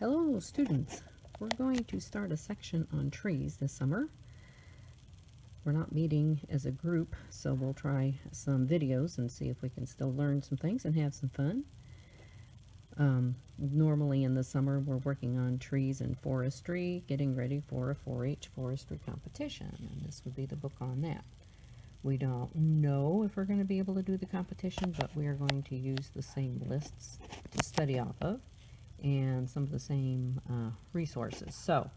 Hello students, we're going to start a section on trees this summer. We're not meeting as a group, so we'll try some videos and see if we can still learn some things and have some fun. Normally in the summer we're working on trees and forestry, getting ready for a 4-H forestry competition, and this would be the book on that. We don't know if we're going to be able to do the competition, but we are going to use the same lists to study off of and some of the same resources. So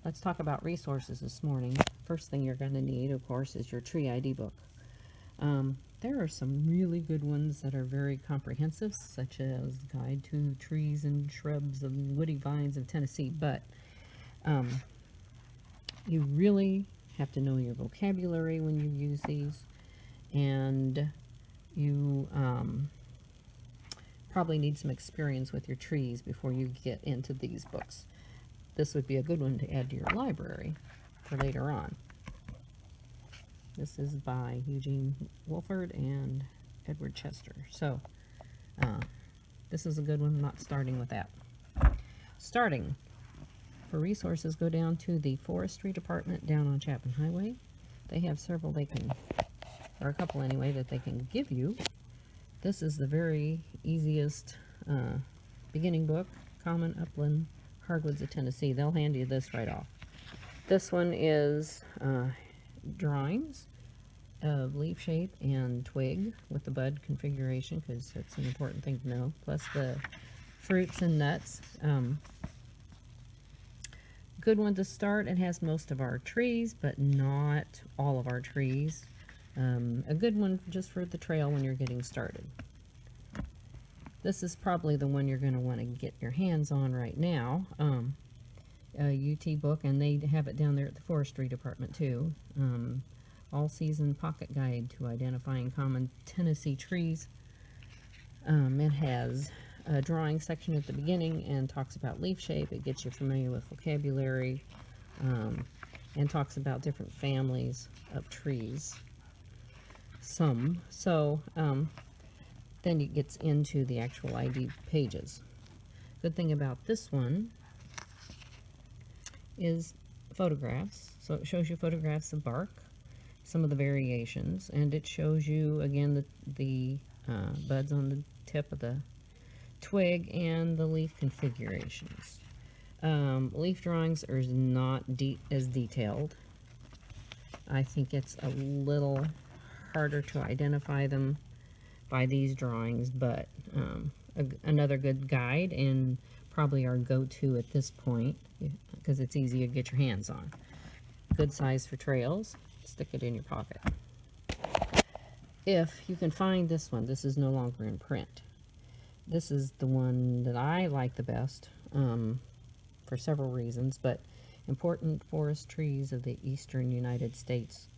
let's talk about resources this morning. First thing you're going to need, of course, is your tree ID book. There are some really good ones that are very comprehensive, such as Guide to Trees and Shrubs and Woody Vines of Tennessee, but you really have to know your vocabulary when you use these, and you probably need some experience with your trees before you get into these books. This would be a good one to add to your library for later on. This is by Eugene Wolford and Edward Chester. So this is a good one. I'm not starting with that. Starting for resources, go down to the Forestry Department down on Chapman Highway. They have several or a couple anyway, that they can give you. This is the very easiest beginning book, Common Upland Hardwoods of Tennessee. They'll hand you this right off. This one is drawings of leaf shape and twig with the bud configuration, because that's an important thing to know, plus the fruits and nuts. Good one to start. It has most of our trees, but not all of our trees. A good one just for the trail when you're getting started. This is probably the one you're going to want to get your hands on right now. A UT book, and they have it down there at the Forestry Department too. All-season pocket guide to identifying common Tennessee trees. It has a drawing section at the beginning and talks about leaf shape. It gets you familiar with vocabulary, and talks about different families of trees. Then it gets into the actual ID pages. Good thing about this one is photographs. So it shows you photographs of bark, some of the variations, and it shows you again the buds on the tip of the twig and the leaf configurations. Leaf drawings are not as detailed. I think it's a little harder to identify them by these drawings, but another good guide, and probably our go-to at this point, because it's easy to get your hands on. Good size for trails. Stick it in your pocket. If you can find this one, this is no longer in print. This is the one that I like the best, for several reasons, but Important Forest Trees of the Eastern United States.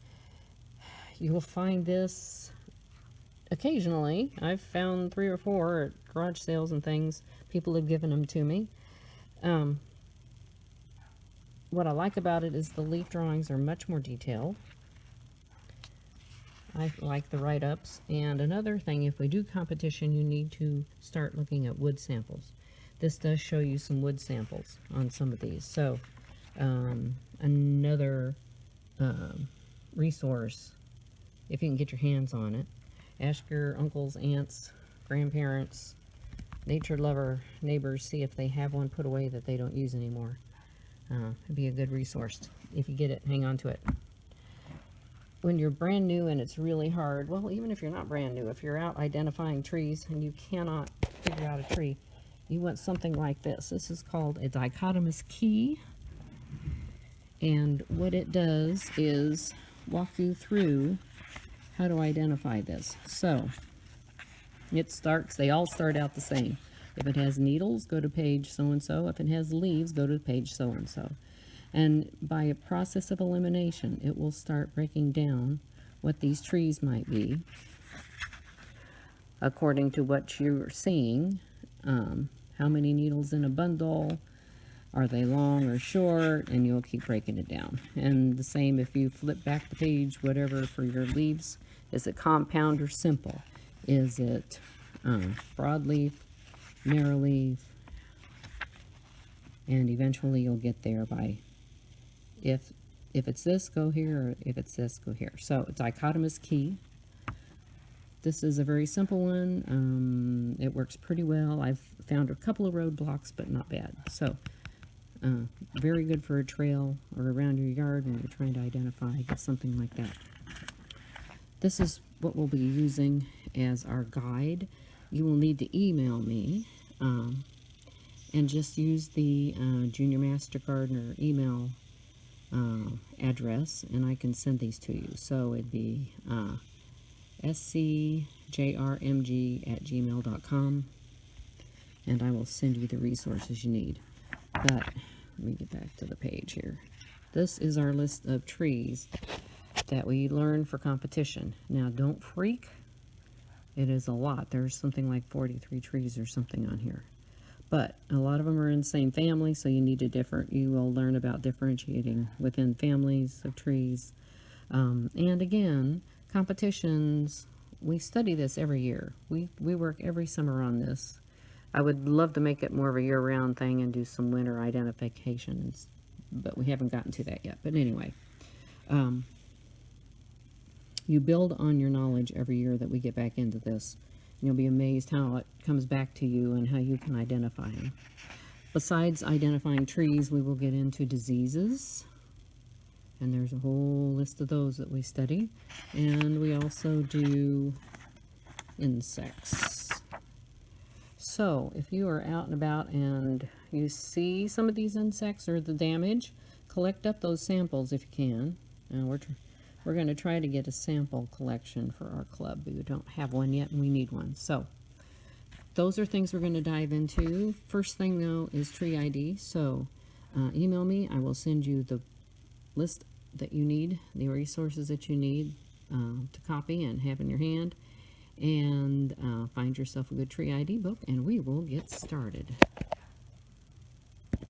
You will find this occasionally. I've found 3 or 4 at garage sales and things. People have given them to me. What I like about it is the leaf drawings are much more detailed. I like the write-ups. And another thing, if we do competition, you need to start looking at wood samples. This does show you some wood samples on some of these. So another resource, if you can get your hands on it. Ask your uncles, aunts, grandparents, nature lover neighbors, see if they have one put away that they don't use anymore. It'd be a good resource. If you get it, hang on to it. When you're brand new and it's really hard, well, even if you're not brand new, if you're out identifying trees and you cannot figure out a tree, you want something like this. This is called a Dichotomous Key, and what it does is walk you through how to identify this. So they all start out the same. If it has needles, go to page so-and-so. If it has leaves, go to page so-and-so. And by a process of elimination, it will start breaking down what these trees might be according to what you're seeing. How many needles in a bundle? Are they long or short? And you'll keep breaking it down. And the same if you flip back the page, whatever for your leaves. Is it compound or simple? Is it broadleaf, narrowleaf, and eventually you'll get there by, if it's this, go here, or if it's this, go here. So, Dichotomous Key. This is a very simple one. It works pretty well. I've found a couple of roadblocks, but not bad. So, very good for a trail or around your yard when you're trying to identify something like that. This is what we'll be using as our guide. You will need to email me and just use the Junior Master Gardener email address, and I can send these to you. So it'd be scjrmg@gmail.com, and I will send you the resources you need. But let me get back to the page here. This is our list of trees that we learn for competition. Now, don't freak. It is a lot. There's something like 43 trees or something on here. But a lot of them are in the same family, so you need you will learn about differentiating within families of trees. And again, competitions, we study this every year. We work every summer on this. I would love to make it more of a year-round thing and do some winter identifications, but we haven't gotten to that yet. But anyway, you build on your knowledge every year that we get back into this. You'll be amazed how it comes back to you and how you can identify them. Besides identifying trees, we will get into diseases, and there's a whole list of those that we study. And we also do insects. So if you are out and about and you see some of these insects or the damage, collect up those samples if you can. And we're going to try to get a sample collection for our club. We don't have one yet, and we need one. So those are things we're going to dive into. First thing, though, is tree ID. So email me. I will send you the list that you need, the resources that you need to copy and have in your hand. And find yourself a good tree ID book, and we will get started.